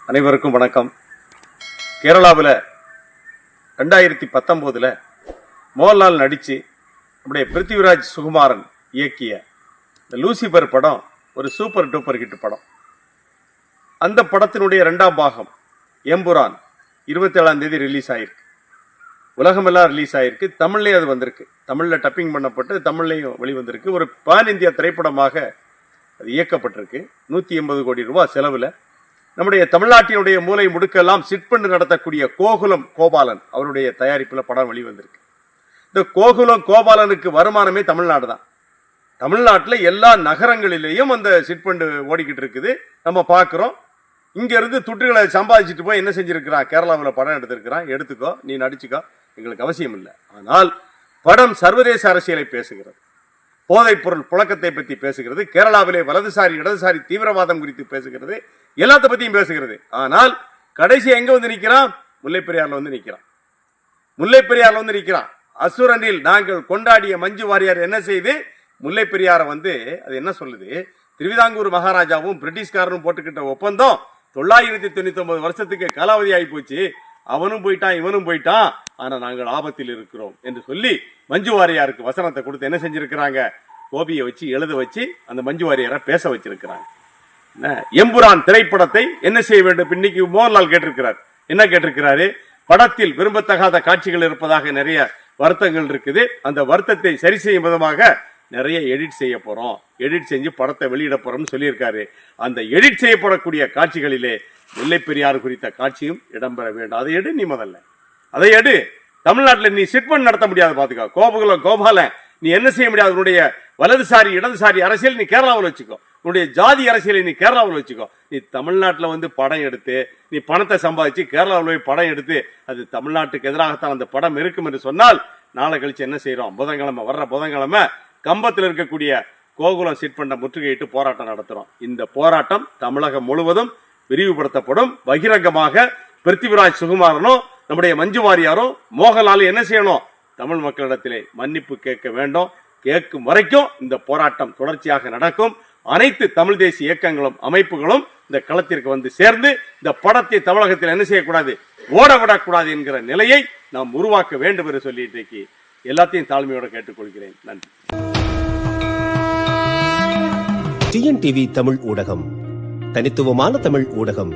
அனைவருக்கும் வணக்கம். கேரளாவில் 2019 மோகன்லால் நடித்து நம்முடைய பிருத்திவிராஜ் சுகுமாரன் இயக்கிய இந்த லூசிபர் படம் ஒரு சூப்பர் டூப்பர் ஹிட் படம். அந்த படத்தினுடைய 2ஆம் பாகம் எம்புரான் 27ஆம் தேதி ரிலீஸ் ஆயிருக்கு. உலகமெல்லாம் ரிலீஸ் ஆயிருக்கு. தமிழ்லேயே அது வந்திருக்கு. தமிழில் டப்பிங் பண்ணப்பட்டு தமிழ்லையும் வெளிவந்திருக்கு. ஒரு பான் இந்தியா திரைப்படமாக அது இயக்கப்பட்டிருக்கு. 180 கோடி ரூபாய் செலவில் நம்முடைய தமிழ்நாட்டினுடைய மூலை முடுக்கெல்லாம் சிட்பண்டு நடத்தக்கூடிய கோகுலம் கோபாலன் அவருடைய தயாரிப்பில் படம் வெளிவந்திருக்கு. இந்த கோகுலம் கோபாலனுக்கு வருமானமே தமிழ்நாடு தான். தமிழ்நாட்டில் எல்லா நகரங்களிலேயும் அந்த சிட்பண்டு ஓடிக்கிட்டு இருக்குது. நம்ம பார்க்குறோம். இங்கேருந்து துட்டுகளை சம்பாதிச்சுட்டு போய் என்ன செஞ்சிருக்கிறான், கேரளாவில் படம் எடுத்திருக்கிறான். எடுத்துக்கோ, நீ நடிச்சுக்கோ, எங்களுக்கு அவசியம் இல்லை. ஆனால் படம் சர்வதேச அரசியலை பேசுகிறது, போதைப் பொருள் புழக்கத்தை பற்றி பேசுகிறது, கேரளாவிலே வலதுசாரி இடதுசாரி தீவிரவாதம் குறித்து பேசுகிறது, எல்லாத்த பத்தியும் பேசுகிறது. ஆனால் கடைசி எங்க வந்து நிற்கிறான்? முல்லைப்பெரியார்ல வந்து நிற்கிறான். முல்லைப்பெரியார்ல வந்து நிற்கிறான். அசுரனில் நாங்கள் கொண்டாடிய மஞ்சு வாரியார் என்ன செய்து முல்லைப்பெரியாரை வந்து அது என்ன சொல்லுது, திருவிதாங்கூர் மகாராஜாவும் பிரிட்டிஷ்காரனும் போட்டுக்கிட்ட ஒப்பந்தம் 999 வருஷத்துக்கு காலாவதி ஆகி போச்சு. அவனும் போயிட்டான், இவனும் போயிட்டான், ஆனா நாங்கள் ஆபத்தில் இருக்கிறோம் என்று சொல்லி மஞ்சு வாரியாருக்கு வசனத்தை கொடுத்து என்ன செஞ்சிருக்கிறாங்க, கோபியை வச்சு எழுத வச்சு அந்த மஞ்சு வாரியாரை பேச வச்சிருக்கிறாங்க. எம்புரான் திரைப்படத்தை என்ன செய்ய வேண்டும்? இன்னைக்கு மோகன்லால் கேட்டிருக்கிறார். என்ன கேட்டிருக்கிறாரு? படத்தில் விரும்பத்தகாத காட்சிகள் இருப்பதாக நிறைய வருத்தங்கள் இருக்குது. அந்த வருத்தத்தை சரி செய்யும் விதமாக நிறைய எடிட் செய்ய போறோம், எடிட் செஞ்சு படத்தை வெளியிட போறோம்னு சொல்லியிருக்காரு. அந்த எடிட் செய்யப்படக்கூடிய காட்சிகளிலே முல்லைப்பெரியாறு குறித்த காட்சியும் இடம்பெற வேண்டும். அதை எடு, நீ முதல்ல அதை எடு. தமிழ்நாட்டில் நீ சிட்பண்ட் நடத்த முடியாது. பாத்துக்கோ, கோபகுலம் கோபாலன் நீ என்ன செய்ய முடியாது. உன்னுடைய வலதுசாரி இடதுசாரி அரசியல் நீ கேரளாவில் வச்சுக்கோ, உன்னுடைய ஜாதி அரசியலை நீ கேரளாவில் வச்சுக்கோ. நீ தமிழ்நாட்டில் வந்து படம் எடுத்து நீ பணத்தை சம்பாதிச்சு கேரளாவில் போய் படம் எடுத்து அது தமிழ்நாட்டுக்கு எதிராகத்தான் அந்த படம் இருக்கும் என்று சொன்னால், நாளை கழிச்சு என்ன செய்யறோம்? வர்ற புதன்கிழமை கம்பத்தில் இருக்கக்கூடிய கோகுலம் சிட்பண்டை முற்றுகையிட்டு போராட்டம் நடத்துறோம். இந்த போராட்டம் தமிழகம் முழுவதும் விரிவுபடுத்தப்படும். பகிரங்கமாக பிருத்திவிராஜ் சுகுமாரனும் நம்முடைய மஞ்சு வாரியாரும் மோகன்லால் என்ன செய்யணும்? தமிழ் மக்களிடத்திலே மன்னிப்பு கேட்க வேண்டும். கேட்கும் வரைக்கும் இந்த போராட்டம் தொடர்ச்சியாக நடக்கும். அனைத்து தமிழ் தேசிய இயக்கங்களும் அமைப்புகளும் இந்த களத்திற்கு வந்து சேர்ந்து இந்த படத்தை தமிழகத்தில் என்ன செய்யக்கூடாது, ஓடவிடக்கூடாது என்கிற நிலையை நாம் உருவாக்க வேண்டும் என்று சொல்லி இன்றைக்கு எல்லாத்தையும் தாழ்மையோட கேட்டுக்கொள்கிறேன். நன்றி. டிஎன்டிவி தமிழ் ஊடகம், தனித்துவமான தமிழ் ஊடகம்.